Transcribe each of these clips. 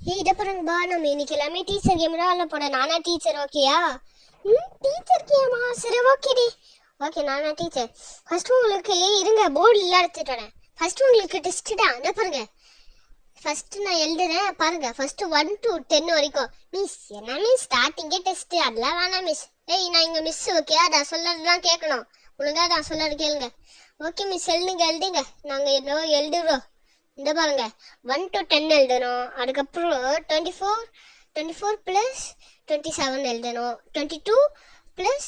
இதை பாருங்கப்பா, நம்ம இன்னைக்கு எல்லாமே டீச்சர் கேம் தான் போட. நானா டீச்சர்? ஓகேயா? டீச்சர் கேமா? சரி ஓகேடி. ஓகே, நானா டீச்சர். ஃபர்ஸ்ட் உங்களுக்கு இருங்க, போர்டு எல்லாம் எடுத்துட்டு வரேன். ஃபர்ஸ்ட் உங்களுக்கு டெஸ்ட் தான். என்ன பாருங்க, ஃபர்ஸ்ட் நான் எழுதுறேன் பாருங்க. ஃபர்ஸ்ட் 1 to 10 வரைக்கும். மிஸ் என்ன மிஸ் ஸ்டார்டிங்கே டெஸ்ட்? அதெல்லாம் வேணாம் மிஸ். நான் இங்க மிஸ். ஓகே, நான் சொல்றதுதான் கேட்கணும். ஒழுங்கா நான் சொல்றது கேளுங்க. ஓகே மிஸ், எழுதுங்க. நாங்க ஏதோ எழுதுறோம். இந்த பாருங்க, 1 to 10 எழுதணும். அதுக்கப்புறம் 24 plus 27 எழுதணும். 22 plus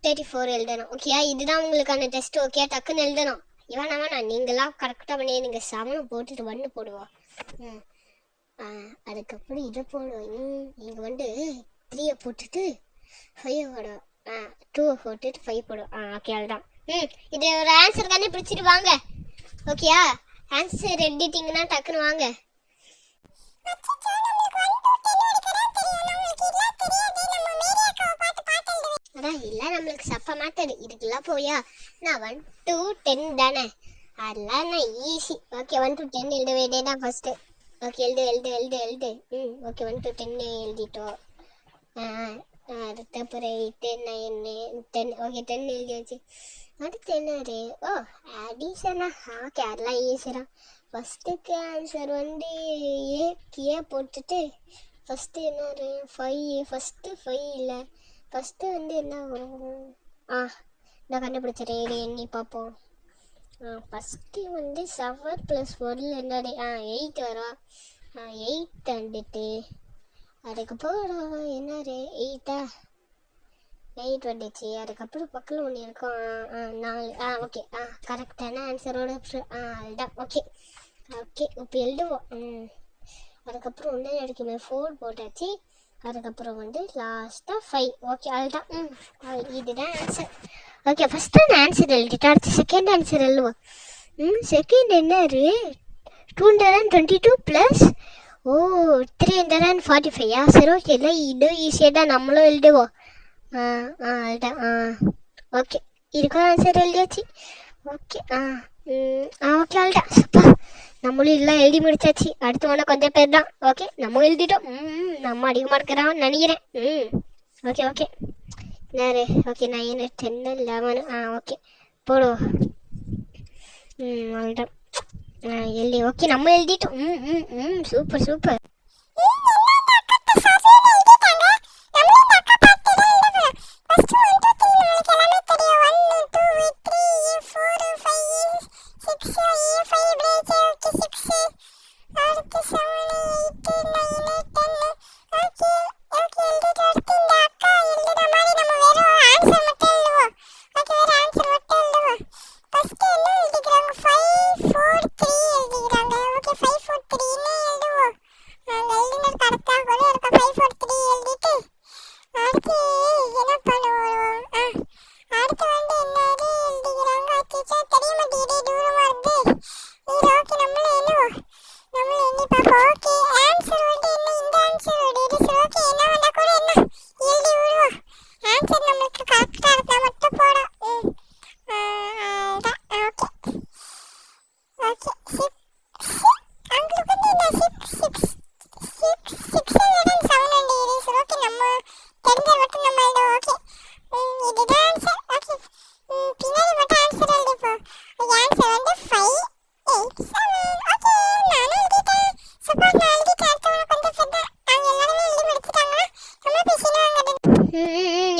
34 எழுதணும். ஓகேயா? இதுதான் உங்களுக்கான டெஸ்ட். ஓகே, டக்குன்னு எழுதணும். வேணாம், நீங்களாம் கரெக்டாக பண்ணி நீங்கள் செவனை போட்டுட்டு 1 போடுவோம். அதுக்கப்புறம் இதை போடுவோம். நீங்கள் 3 போட்டுட்டு 5 போடுவோம். 2 போட்டுட்டு 5 போடுவோம். ஓகே, அதுதான். இது ஒரு ஆன்சர் தானே, பிடிச்சிட்டு வாங்க. ஓகேயா? ஆன்சர் எடிட்டிங்னா டக்குன்னு வாங்க. அதான் இல்லை, நம்மளுக்கு சப்ப மாட்டது இதுக்கெல்லாம் போயா. நான் 1 to 10 தானே, அதெல்லாம் நான் ஈஸி. ஓகே, 1 to 10 எழுத வேண்டியதான் ஃபர்ஸ்ட்டு. ஓகே, எழுது. ஓகே, 1 to 10 எழுதிட்டோம். அதுக்கப்புறம் 8 9 10. ஓகே, 10 எழுதியாச்சு. அடுத்து என்னது? அடிஷனா? ஓகே, அதெல்லாம் ஈஸி தான். ஃபர்ஸ்ட்டுக்கு ஆன்சர் ஏ போட்டுட்டு ஃபர்ஸ்ட்டு என்னது 5. ஃபர்ஸ்ட்டு 5 இல்லை, ஃபர்ஸ்ட்டு என்ன வரும்? நான் கண்டுபிடிச்சிடறேன், எண்ணி பார்ப்போம். ஃபர்ஸ்ட்டு 7 + 1 என்னது? 8 வரும். 8 வந்துட்டு அதுக்கப்புறம் என்னது 8 வந்துச்சு. அதுக்கப்புறம் பக்கத்தில் ஒன்று இருக்கும், 4. ஓகே, கரெக்டான ஆன்சரோட அதுதான். ஓகே, இப்போ எழுதுவோம். அதுக்கப்புறம் ஒன்று இருக்குமே 4 போட்டாச்சு. அதுக்கப்புறம் லாஸ்ட்டாக 5. ஓகே, அதுதான். இதுதான் ஆன்சர். ஓகே, ஃபஸ்ட்டு நான் ஆன்சர் எழுதிட்டேன். அடுத்து செகண்ட் ஆன்சர் எழுதுவோம். செகண்ட் என்னது? 222 + 345. சரி ஓகே, இல்லை இது ஈஸியாக தான், நம்மளும் எழுதுவோம். அதுதான். ஓகே, இதுக்கும் ஆன்சர் எழுதியாச்சு. ஓகே, ஓகே, அதுதான். சூப்பர், நம்மளும் எல்லாம் எழுதி முடிச்சாச்சு. அடுத்து ஒன்று கொஞ்சம் பேர் தான். ஓகே, நம்ம எழுதிட்டோம். நம்ம அதிகமாக இருக்கிறான்னு நினைக்கிறேன். ஓகே நேரு. ஓகே, 9 10 11. ஓகே, போடுவோம். அதுதான் எழுதி. ஓகே, நம்ம எழுதிட்டோம். சூப்பர்.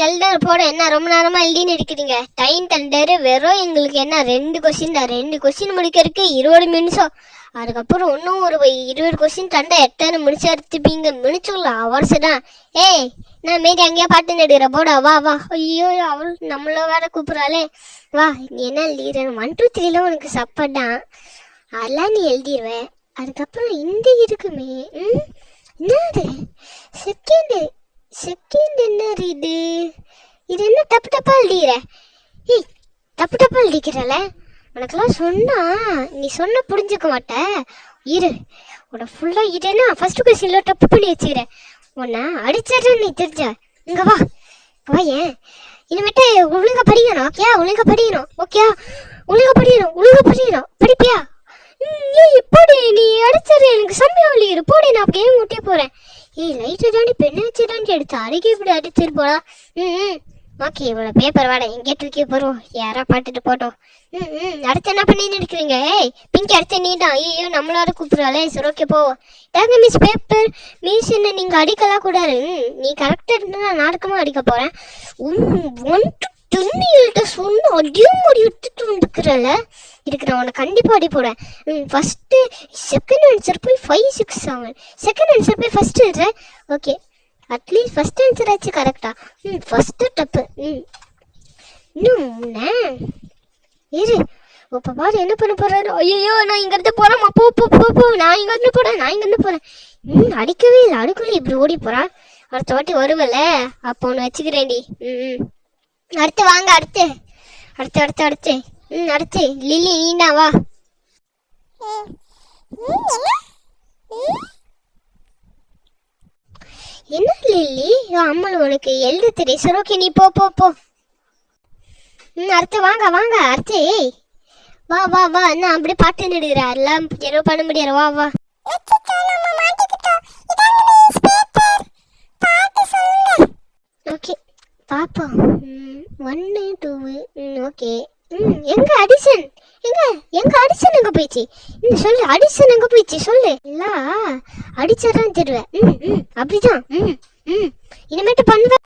எழுதாரு போட. என்ன ரொம்ப நேரமா எழுதின்னு இருக்கிறீங்க? டைம் தண்டரு வெறும் எங்களுக்கு என்ன 2 கொஸ்டின் தான். 2 கொஸ்டின் முடிக்கிறதுக்கு 20 நிமிஷம். அதுக்கப்புறம் இன்னும் ஒரு 20 கொஸ்டின் தண்டா எத்தனை முடிச்சு எடுத்துப்பீங்க? முடிச்சுக்கலாம், அவர்ஸ் தான். நான் மீதி அங்கேயா பாட்டு நடுகிற போடா. வா. ஐயோ, அவள் நம்மள வேற கூப்பிட்றாளே. வா, நீ என்ன எழுதிடுற? 1 2 3 உனக்கு சப்போர்ட் தான், அதெல்லாம் நீ எழுதிடுவேன். அதுக்கப்புறம் இந்த இருக்குமே, என்னது செகண்ட் என்னது இது என்ன தப்பா எழுதிக்கிற? தப்பா எழுதிக்கிறல. உனக்கெல்லாம் சொன்னா நீ சொன்ன புரிஞ்சுக்க மாட்ட. உன ஃபுல்லா இதுன்னா ஃபர்ஸ்ட் கொஸ்டின்ல தப்பு பண்ணி வச்சுக்கிற. உன்னை அடிச்சிடுற நீ தெரிஞ்ச. இங்க வா ஏன் இனிமேட்டு ஒழுங்கா படிக்கணும். ஓகே, ஒழுங்கா படிக்கணும். படிப்பியா? எப்படி நீ அடிச்சிடுற? எனக்கு சமயம் இல்லையா? போடி நான் அப்படியே முட்டி போறேன். ஏய் லைட்டை தாண்டி பெண்ணை வச்சு தாண்டி எடுத்து அடிக்க இப்படி அடிச்சிட்டு போடா. ஓகே இவ்வளோ பேப்பர் வாடா எங்கே தூக்கி போறோம், யாரா பாட்டுட்டு போட்டோம். அடுத்து என்ன பண்ணி இருக்கிறீங்க? ஏய் பிங்கி அடுத்து நீ தான். ஐயோ நம்மளோட கூப்பிடுறாளே. சரி ஓகே போ. ஏங்க மிஸ் பேப்பர் மிஸ் என்ன நீங்க அடிக்கலாம் கூடாது. நீ கரெக்டாக இருந்தா நான் நாடகமாக அடிக்க போறேன். துணிகிட்ட சொன்ன அடியும் முடி விட்டுட்டு வந்துக்கிறல இருக்கிற உன்னை கண்டிப்பாக அடி போடுறேன். ஃபஸ்ட்டு செகண்ட் ஆன்சர் போய் 5, 6, 7. செகண்ட் ஆன்சர் போய் ஃபஸ்ட்டு இருக்கிறேன். ஓகே அட்லீஸ்ட் ஃபஸ்ட் ஆன்சர் ஆச்சு கரெக்டா. ஃபஸ்ட்டு தப்பு. இன்னும் இரு இப்போ பாரு என்ன பண்ண போறாரு. ஐயோ நான் இங்கேருந்து போகிறேன். போ போ போ போ நான் இங்கேருந்து போகிறேன். அடிக்கவே இல்லை. அடுக்குள்ளே இப்படி ஓடி போகிறான். அடுத்த வாட்டி வருவல அப்போ ஒன்று வச்சுக்கிறேன்டி. அடுத்து வாங்க. அடுத்து அடுத்து அடுத்து அடுத்து அடுத்து லில்லி நீண்டா வா. என்ன லில்லி அம்மா உனக்கு எழுத தெரியும். சரி ஓகே நீ போ போ போ. அடுத்து வாங்க வாங்க. அடுத்து வா வா வா. என்ன அப்படி பாட்டு நடுகிற எல்லாம் ஏதோ பண்ண முடியாது. வா வா. ஓகே பாப்போம். 1 2 ஓகே. எங்க அடிஷன் எங்க அடிஷன் எங்க போயிடுச்சு? சொல்லு அடிஷன் எங்க போயிடுச்சு சொல்லு. இல்ல அடிச்சாதான் தருவேன். அப்படிதான். இனிமேட்டு பண்ணுவேன்.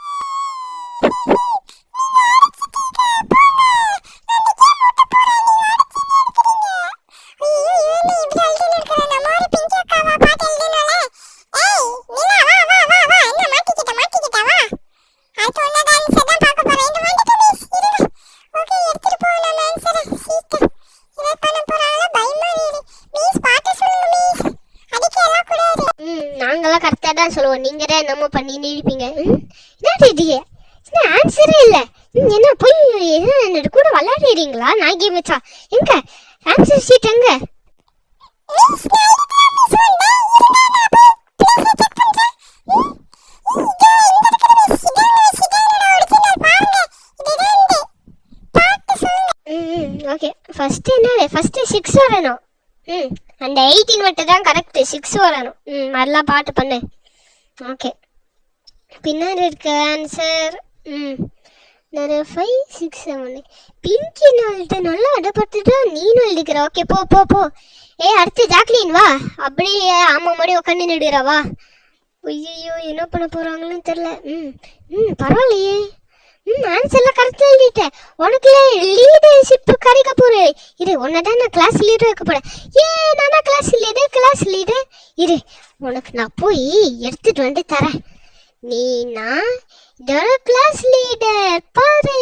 நாங்களாம் கரெக்டாக தான் சொல்லுவோம். நீங்கள் தான் என்னமோ பண்ணி நீடிப்பீங்க. என்ன இது என்ன ஆன்சரே இல்லை. என்ன போய் என்ன கூட விளையாடுறீங்களா? நான் கேம் வச்சா எங்க ஆன்சர் ஷீட் எங்க? ஓகே ஃபர்ஸ்ட் என்ன ஃபர்ஸ்ட் 6 வரணும். அந்த 18 மட்டும் தான் கரெக்ட். 6 வரணும். நல்லா பாட்டு பண்ணு. ஓகே பின்னாடி இருக்க ஆன்சர் நிறைய 5 6 7. பிங்கி நாள்கிட்ட நல்லா அடப்பட்டுட்டா நீனும் எழுதிக்கிற. ஓகே போ போ போ. அடுத்து ஜாக்லின் வா. அப்படியே ஆமா மாதிரி உட்காந்து நடுகிறா வா. ஐயோ என்ன பண்ண போறாங்கன்னு தெரியல. பரவாயில்லையே. ஆன்சர்லாம் கரெக்டாக எழுதிட்டேன். உனக்கு லீடர்ஷிப் கிடைக்க போறேன். இரு உன்னதான் நான் கிளாஸ் லீடர் வைக்க போறேன். நானா கிளாஸ் லீடர் இரு உனக்கு நான் போய் எடுத்துட்டு வந்து தரேன். நீனா இதோட கிளாஸ் லீடர் பாரு.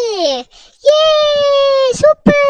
சூப்பர்.